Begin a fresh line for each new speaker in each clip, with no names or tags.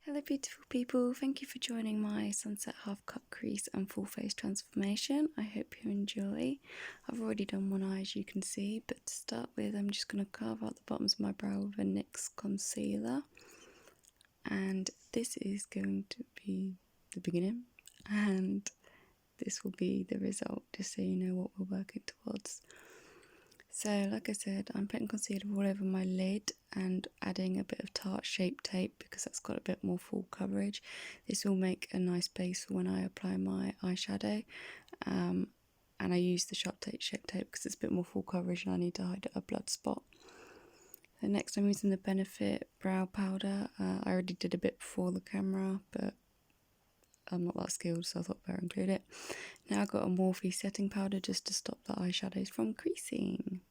Hello beautiful people, thank you for joining my sunset half cut crease and full face transformation. I hope you enjoy. I've already done one eye as you can see, but to start with I'm just going to carve out the bottoms of my brow with a NYX concealer, and this is going to be the beginning and this will be the result, just so you know what we're working towards. So like I said, I'm putting concealer all over my lid and adding a bit of Tarte Shape Tape because that's got a bit more full coverage. This will make a nice base for when I apply my eyeshadow, and I use the Shape Tape because it's a bit more full coverage and I need to hide a blood spot. And next I'm using the Benefit brow powder. I already did a bit before the camera, but I'm not that skilled, so I thought I'd better include it. Now I've got a Morphe setting powder just to stop the eyeshadows from creasing.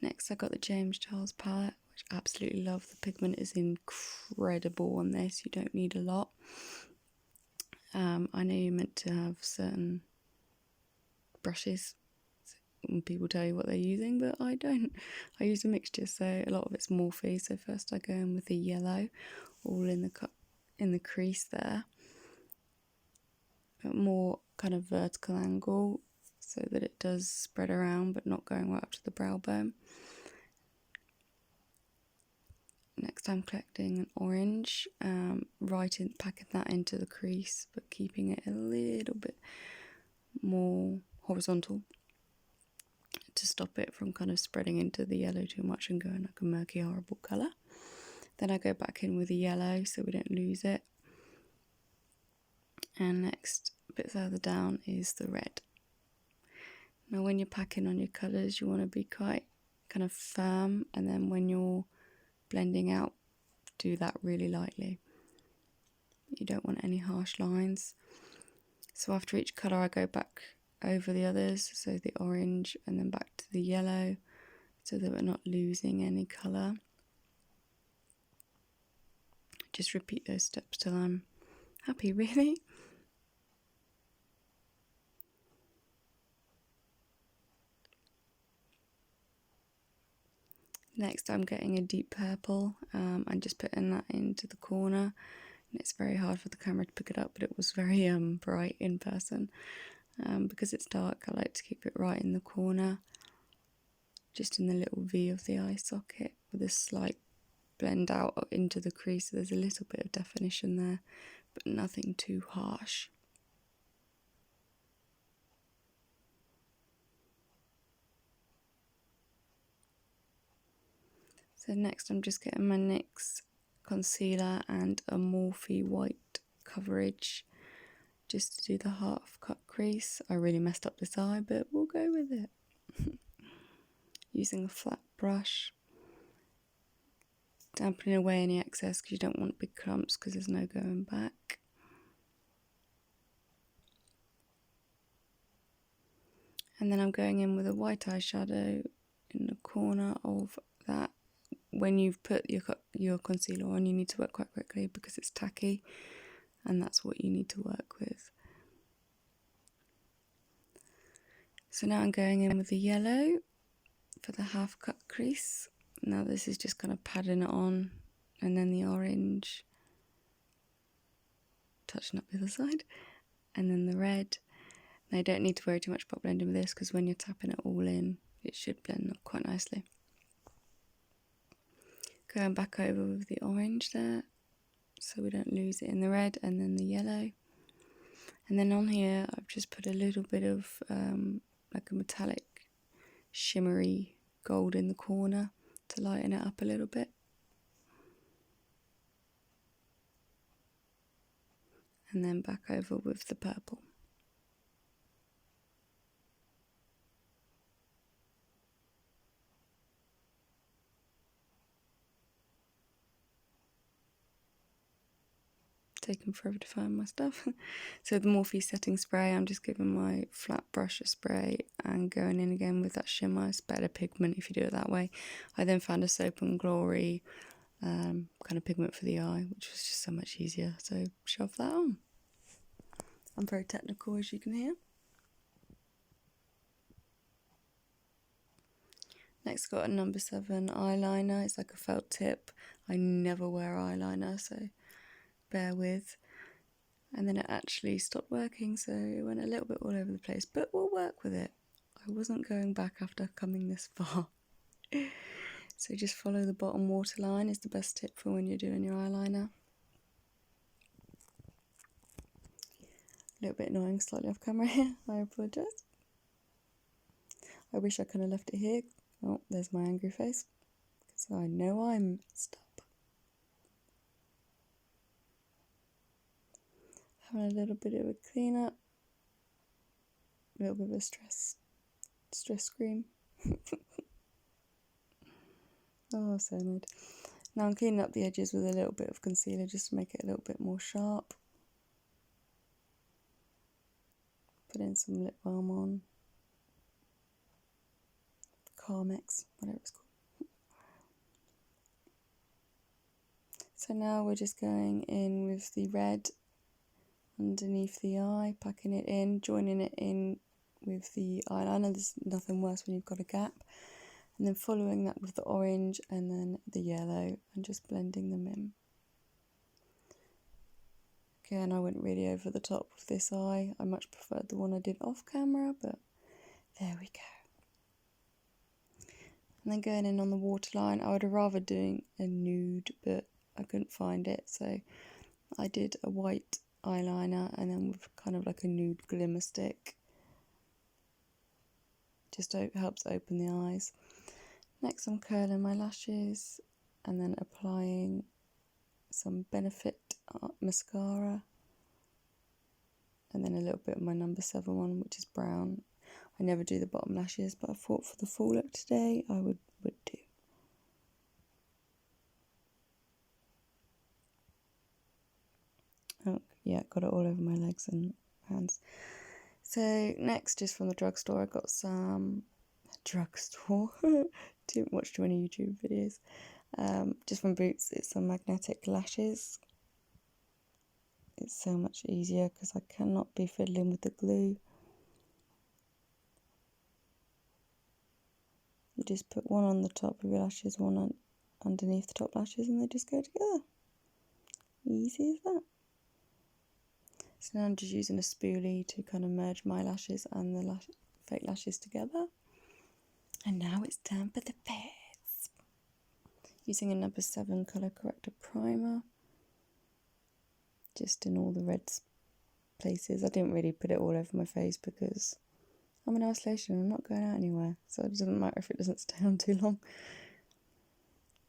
Next I got the James Charles palette, which I absolutely love. The pigment is incredible on this, you don't need a lot. I know you're meant to have certain brushes when people tell you what they're using, but I don't. I use a mixture, so a lot of it's Morphe. So first I go in with the yellow, all in the crease there, at more kind of vertical angle, so that it does spread around but not going right up to the brow bone. Next I'm collecting an orange, packing that into the crease but keeping it a little bit more horizontal to stop it from kind of spreading into the yellow too much and going like a murky horrible colour. Then I go back in with the yellow so we don't lose it. And next, a bit further down, is the red. Now when you're packing on your colours you want to be quite kind of firm, and then when you're blending out, do that really lightly. You don't want any harsh lines. So after each colour I go back over the others, so the orange and then back to the yellow, so that we're not losing any colour. Just repeat those steps till I'm happy, really. Next I'm getting a deep purple and just putting that into the corner, and it's very hard for the camera to pick it up, but it was very bright in person. Because it's dark I like to keep it right in the corner, just in the little V of the eye socket, with a slight blend out into the crease, so there's a little bit of definition there, but nothing too harsh. So next I'm just getting my NYX concealer and a Morphe white coverage just to do the half cut crease. I really messed up this eye, but we'll go with it. Using a flat brush, dampening away any excess because you don't want big clumps because there's no going back. And then I'm going in with a white eyeshadow in the corner of that. When you've put your concealer on, you need to work quite quickly because it's tacky, and that's what you need to work with. So now I'm going in with the yellow for the half cut crease. Now this is just kind of padding it on, and then the orange, touching up the other side, and then the red. Now you don't need to worry too much about blending with this because when you're tapping it all in, it should blend up quite nicely. Going back over with the orange there, so we don't lose it in the red, and then the yellow. And then on here I've just put a little bit of like a metallic shimmery gold in the corner to lighten it up a little bit. And then back over with the purple. Taking forever to find my stuff. So the Morphe setting spray, I'm just giving my flat brush a spray and going in again with that shimmer. It's better pigment if you do it that way. I then found a Soap and Glory kind of pigment for the eye, which was just so much easier, so shove that on. I'm very technical, as you can hear. Next got a number 7 eyeliner. It's like a felt tip. I never wear eyeliner, so bear with. And then it actually stopped working, so it went a little bit all over the place, but we'll work with it. I wasn't going back after coming this far. So just follow the bottom waterline is the best tip for when you're doing your eyeliner. A little bit annoying, slightly off camera here, I apologise. I wish I could have left it here. Oh, there's my angry face, because I know I'm messed up. Having a little bit of a clean up, a little bit of a stress scream. Oh, so annoyed. Now I'm cleaning up the edges with a little bit of concealer just to make it a little bit more sharp. Put in some lip balm on. Carmex, whatever it's called. So now we're just going in with the red underneath the eye, packing it in, joining it in with the eyeliner. There's nothing worse when you've got a gap. And then following that with the orange and then the yellow and just blending them in. Again, I went really over the top with this eye. I much preferred the one I did off camera, but there we go. And then going in on the waterline, I would have rather doing a nude, but I couldn't find it, so I did a white eyeliner and then with kind of like a nude glimmer stick. Just helps open the eyes. Next I'm curling my lashes and then applying some Benefit mascara and then a little bit of my number 7 one, which is brown. I never do the bottom lashes, but I thought for the full look today I would do. Oh yeah, got it all over my legs and hands. So next, just from the drugstore, I got some drugstore. Didn't watch too many YouTube videos. Just from Boots, it's some magnetic lashes. It's so much easier because I cannot be fiddling with the glue. You just put one on the top of your lashes, one on underneath the top lashes, and they just go together. Easy as that. So now I'm just using a spoolie to kind of merge my lashes and the fake lashes together. And now it's time for the face. Using a number 7 colour corrector primer. Just in all the red places. I didn't really put it all over my face because I'm in isolation. I'm not going out anywhere. So it doesn't matter if it doesn't stay on too long.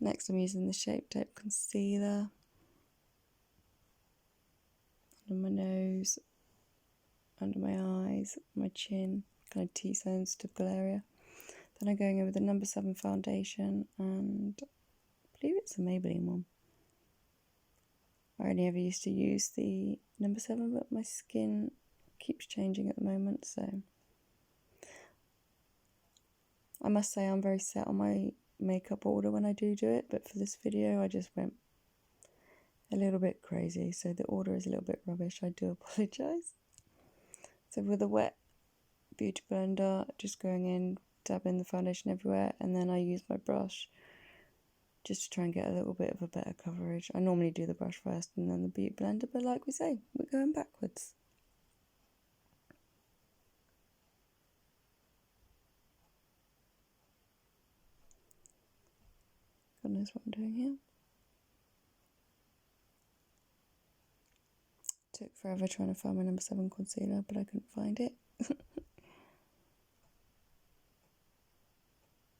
Next I'm using the Shape Tape concealer. Under my nose. Under my eyes. My chin. Kind of T-zones, typical area. Then I'm going in with the number 7 foundation, and I believe it's a Maybelline one. I only ever used to use the number 7, but my skin keeps changing at the moment, so I must say I'm very set on my makeup order when I do it, but for this video I just went a little bit crazy, so the order is a little bit rubbish. I do apologise. So with a wet beauty blender, just going in, dabbing the foundation everywhere, and then I use my brush just to try and get a little bit of a better coverage. I normally do the brush first and then the beauty blender, but like we say, we're going backwards. God knows what I'm doing here. Took forever trying to find my number 7 concealer, but I couldn't find it.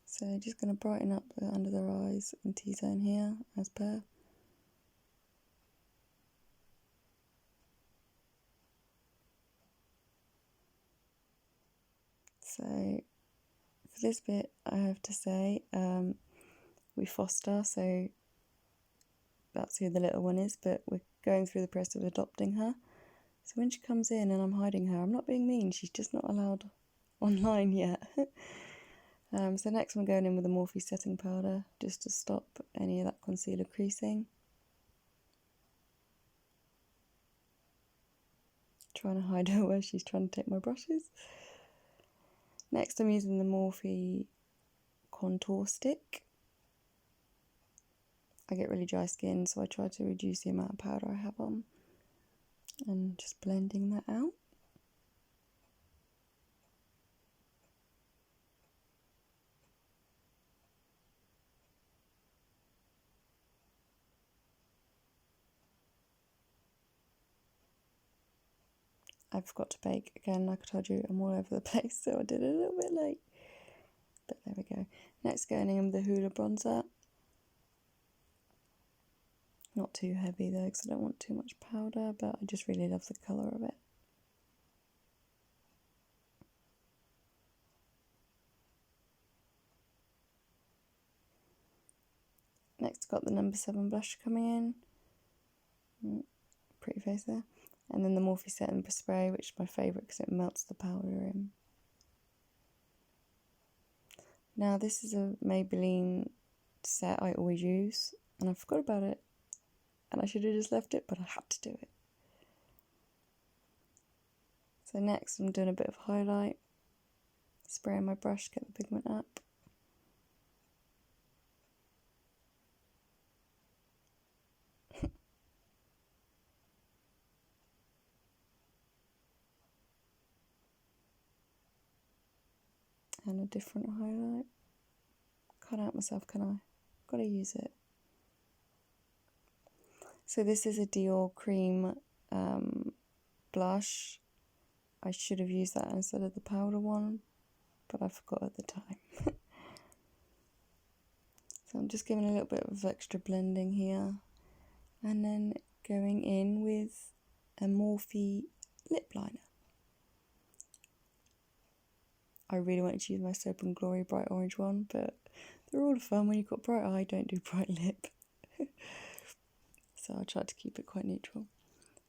So just going to brighten up the under their eyes and T-zone here, as per. So for this bit, I have to say, we foster, so that's who the little one is, but we're going through the process of adopting her. So when she comes in and I'm hiding her, I'm not being mean, she's just not allowed online yet. So next I'm going in with a Morphe setting powder, just to stop any of that concealer creasing. Trying to hide her where she's trying to take my brushes. Next I'm using the Morphe contour stick. I get really dry skin, so I try to reduce the amount of powder I have on, and just blending that out. I forgot to bake again, like I told you, I'm all over the place, so I did it a little bit late. But there we go. Next, going in with the Hoola bronzer. Not too heavy though, because I don't want too much powder, but I just really love the colour of it. Next, got the number 7 blush coming in. Pretty face there. And then the Morphe Setting Spray, which is my favourite because it melts the powder in. Now this is a Maybelline set I always use, and I forgot about it. And I should have just left it, but I had to do it. So next I'm doing a bit of highlight. Spraying my brush, get the pigment up. And a different highlight. Can't help myself, can I? Gotta use it. So this is a Dior cream blush. I should have used that instead of the powder one, but I forgot at the time. So I'm just giving a little bit of extra blending here, and then going in with a Morphe lip liner. I really wanted to use my Soap and Glory bright orange one, but they're all fun when you've got bright eye, don't do bright lip. So I tried to keep it quite neutral.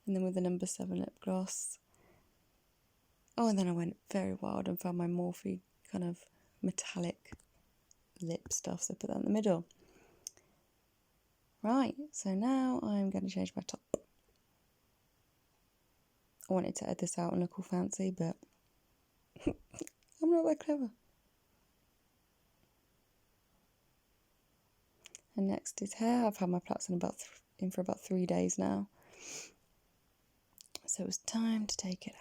And then with the number 7 lip gloss. Oh, and then I went very wild and found my Morphe kind of metallic lip stuff, so I put that in the middle. Right, so now I'm going to change my top. I wanted to add this out and look all fancy, but I'm not that clever. And next is hair. I've had my plaits in for about 3 days now, so it was time to take it out.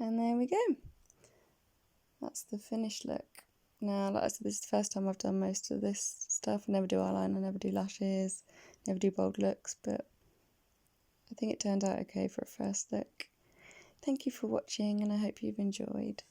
And there we go. That's the finished look. Now, like I said, this is the first time I've done most of this stuff. I never do eyeliner, never do lashes, never do bold looks, but I think it turned out okay for a first look. Thank you for watching, and I hope you've enjoyed.